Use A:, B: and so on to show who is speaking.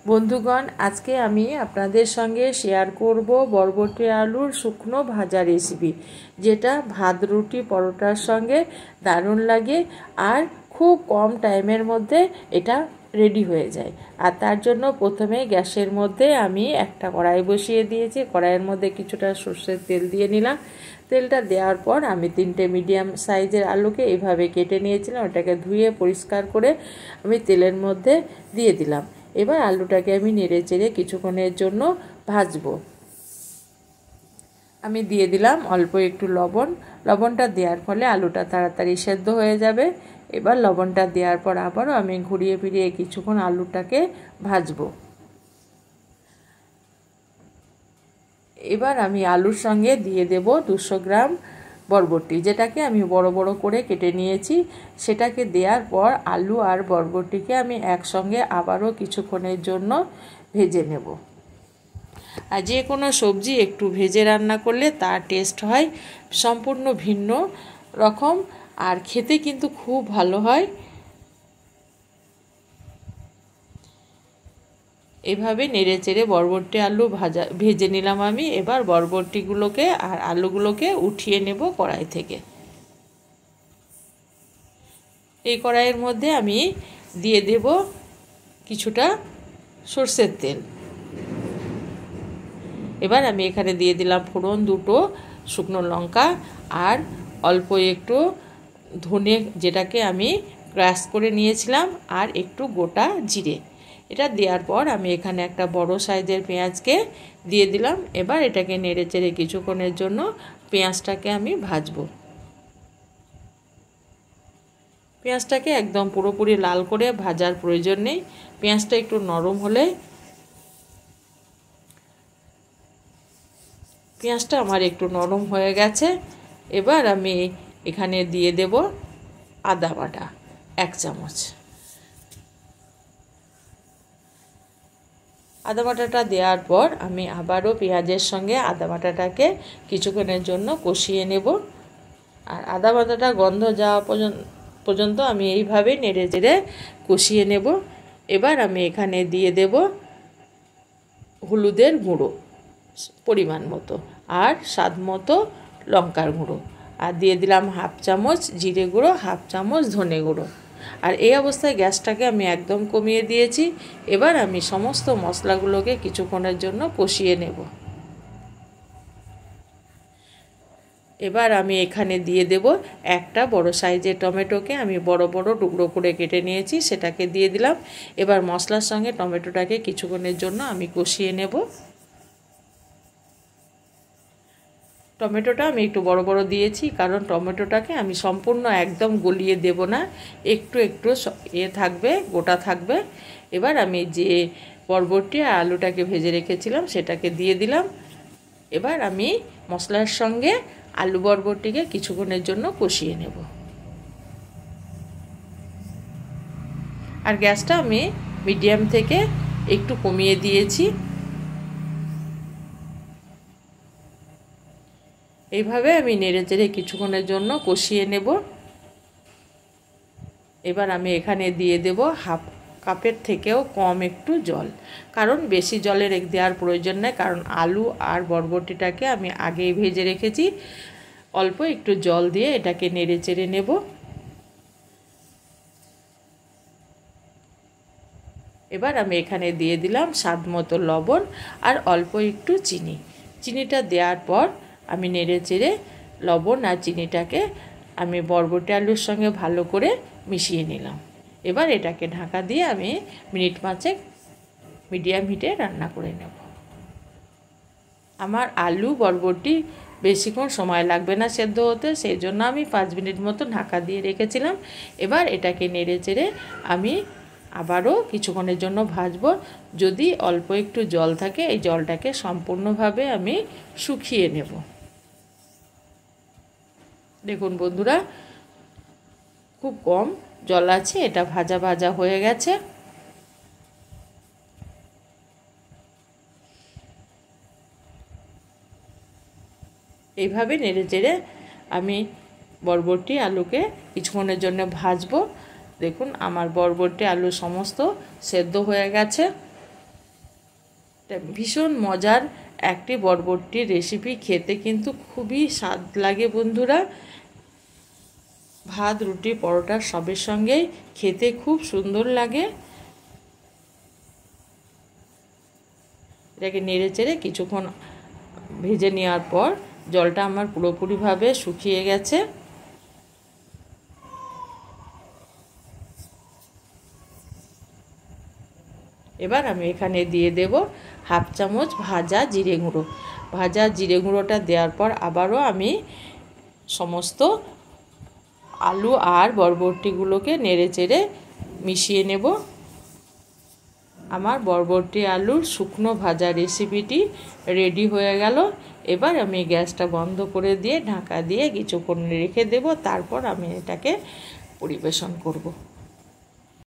A: বন্ধুগণ, আজকে আমি আপনাদের সঙ্গে শেয়ার করব বরবটি আলুর শুকনো ভাজা রেসিপি, যেটা ভাত রুটি পরোটার সঙ্গে দারুণ লাগে আর খুব কম টাইমের মধ্যে এটা রেডি হয়ে যায়। আর তার জন্য প্রথমে গ্যাসের মধ্যে আমি একটা কড়াই বসিয়ে দিয়েছি। কড়াইয়ের মধ্যে কিছুটা সর্ষের তেল দিয়ে নিলাম। তেলটা দেওয়ার পর আমি 3টে মিডিয়াম সাইজের আলুকে এইভাবে কেটে নিয়েছিলাম। ওটাকে ধুয়ে পরিষ্কার করে আমি তেলের মধ্যে দিয়ে দিলাম। এবার আলুটাকে আমি নেড়ে চেড়ে কিছুক্ষণের জন্য ভাজবো। আমি দিয়ে দিলাম অল্প একটু লবণ। লবণটা দেওয়ার ফলে আলুটা তাড়াতাড়ি সেদ্ধ হয়ে যাবে। এবার লবণটা দেওয়ার পর আবারও আমি ঘুরিয়ে ফিরিয়ে কিছুক্ষণ আলুটাকে ভাজবো। এবার আমি আলুর সঙ্গে দিয়ে দেব 200 গ্রাম বরবটি, যেটাকে আমি বড় বড় করে কেটে নিয়েছি। সেটাকে দেওয়ার পর আলু আর বরবটিকে আমি একসঙ্গে আবারও কিছুক্ষণের জন্য ভেজে নেব। আর যে কোনো সবজি একটু ভেজে রান্না করলে তার টেস্ট হয় সম্পূর্ণ ভিন্ন রকম, আর খেতে কিন্তু খুব ভালো হয়। এভাবে নেড়ে চেড়ে বরবটি আলু ভেজে নিলাম আমি। এবার বরবটিগুলোকে আর আলুগুলোকে উঠিয়ে নেব কড়াই থেকে। এই কড়াইয়ের মধ্যে আমি দিয়ে দেব কিছুটা সর্ষের তেল। এবার আমি এখানে দিয়ে দিলাম ফোড়ন, 2টো শুকনো লঙ্কা আর অল্প একটু ধনে, যেটাকে আমি ক্রাশ করে নিয়েছিলাম, আর একটু গোটা জিরে। এটা দেওয়ার পর আমি এখানে একটা বড় সাইজের পেঁয়াজকে দিয়ে দিলাম। এবার এটাকে নেড়ে চেড়ে কিছুক্ষণের জন্য পেঁয়াজটাকে আমি ভাজবো। পেঁয়াজটাকে একদম পুরোপুরি লাল করে ভাজার প্রয়োজন নেই। পেঁয়াজটা একটু নরম হলে, পেঁয়াজটা আমার একটু নরম হয়ে গেছে। এবার আমি এখানে দিয়ে দেব আদা বাটা 1 চামচ। আদা বাটাটা দেওয়ার পর আমি আবারও পেঁয়াজের সঙ্গে আদা বাটাটাকে কিছুক্ষণের জন্য কষিয়ে নেব। আর আদা বাটাটা গন্ধ যাওয়া পর্যন্ত আমি এইভাবে নেড়ে চেড়ে কষিয়ে নেব। এবার আমি এখানে দিয়ে দেব হলুদের গুঁড়ো পরিমাণ মতো, আর স্বাদ মতো লঙ্কার গুঁড়ো, আর দিয়ে দিলাম 1/2 চামচ জিরে গুঁড়ো, 1/2 চামচ ধনে গুঁড়ো। আর এই অবস্থায় গ্যাসটাকে আমি একদম কমিয়ে দিয়েছি। এবার আমি সমস্ত মশলাগুলোকে কিছুক্ষণের জন্য কষিয়ে নেব। এবার আমি এখানে দিয়ে দেব একটা বড় সাইজের টমেটোকে আমি বড় বড় টুকরো করে কেটে নিয়েছি, সেটাকে দিয়ে দিলাম। এবার মশলার সঙ্গে টমেটোটাকে কিছুক্ষণের জন্য আমি কষিয়ে নেব। টমেটোটা আমি একটু বড় বড় দিয়েছি, কারণ টমেটোটাকে আমি সম্পূর্ণ একদম গলিয়ে দেব না, একটু একটু থাকবে, গোটা থাকবে। এবার আমি যে বরবটি আর আলুটাকে ভেজে রেখেছিলাম সেটাকে দিয়ে দিলাম। এবার আমি মশলার সঙ্গে আলু বরবটিকে কিছুক্ষণের জন্য কষিয়ে নেব। আর গ্যাসটা আমি মিডিয়াম থেকে একটু কমিয়ে দিয়েছি। এইভাবে আমি নেড়ে চেড়ে কিছুক্ষণের জন্য কষিয়ে নেব। এবার আমি এখানে দিয়ে দেব 1/2 কাপের থেকেও কম একটু জল, কারণ বেশি জলের দেওয়ার প্রয়োজন নেই, কারণ আলু আর বরবটিটাকে আমি আগেই ভেজে রেখেছি। অল্প একটু জল দিয়ে এটাকে নেড়ে চেড়ে নেব। এবার আমি এখানে দিয়ে দিলাম স্বাদ মতো লবণ আর অল্প একটু চিনি। চিনিটা দেওয়ার পর আমি নেড়ে চেড়ে লবণ আর চিনিটাকে আমি বরবটি আলুর সঙ্গে ভালো করে মিশিয়ে নিলাম। এবার এটাকে ঢাকা দিয়ে আমি মিনিট 5 মিডিয়াম হিটে রান্না করে নেব। আমার আলু বরবটি বেশিক্ষণ সময় লাগবে না সেদ্ধ হতে, সেই জন্য আমি 5 মিনিট মতো ঢাকা দিয়ে রেখেছিলাম। এবার এটাকে নেড়ে চেড়ে আমি আবারও কিছুক্ষণের জন্য ভাজবো। যদি অল্প একটু জল থাকে, এই জলটাকে সম্পূর্ণভাবে আমি শুকিয়ে নেব। দেখুন বন্ধুরা, খুব কম জল আছে, এটা ভাজা ভাজা হয়ে গেছে। এইভাবে নেড়ে চেড়ে আমি বরবটি আলুকে কিছুক্ষণের জন্য ভাজবো। দেখুন আমার বরবটি আলু সমস্ত সেদ্ধ হয়ে গেছে। ভীষণ মজার একটি বরবটির রেসিপি, খেতে কিন্তু খুবই স্বাদ লাগে বন্ধুরা। ভাত, রুটি, পরোটা সবের সঙ্গেই খেতে খুব সুন্দর লাগে। এটাকে নেড়ে চেড়ে কিছুক্ষণ ভেজে নেওয়ার পর জলটা আমার পুরোপুরিভাবে শুকিয়ে গেছে। এবার আমি এখানে দিয়ে দেব হাফ চামচ ভাজা জিরে গুঁড়ো। ভাজা জিরে গুঁড়োটা দেওয়ার পর আবারও আমি সমস্ত আলু আর বরবটিগুলোকে নেড়ে চেড়ে মিশিয়ে নেব। আমার বরবটি আলুর শুকনো ভাজা রেসিপিটি রেডি হয়ে গেল। এবার আমি গ্যাসটা বন্ধ করে দিয়ে ঢাকা দিয়ে কিছুক্ষণ রেখে দেব, তারপর আমি এটাকে পরিবেশন করব।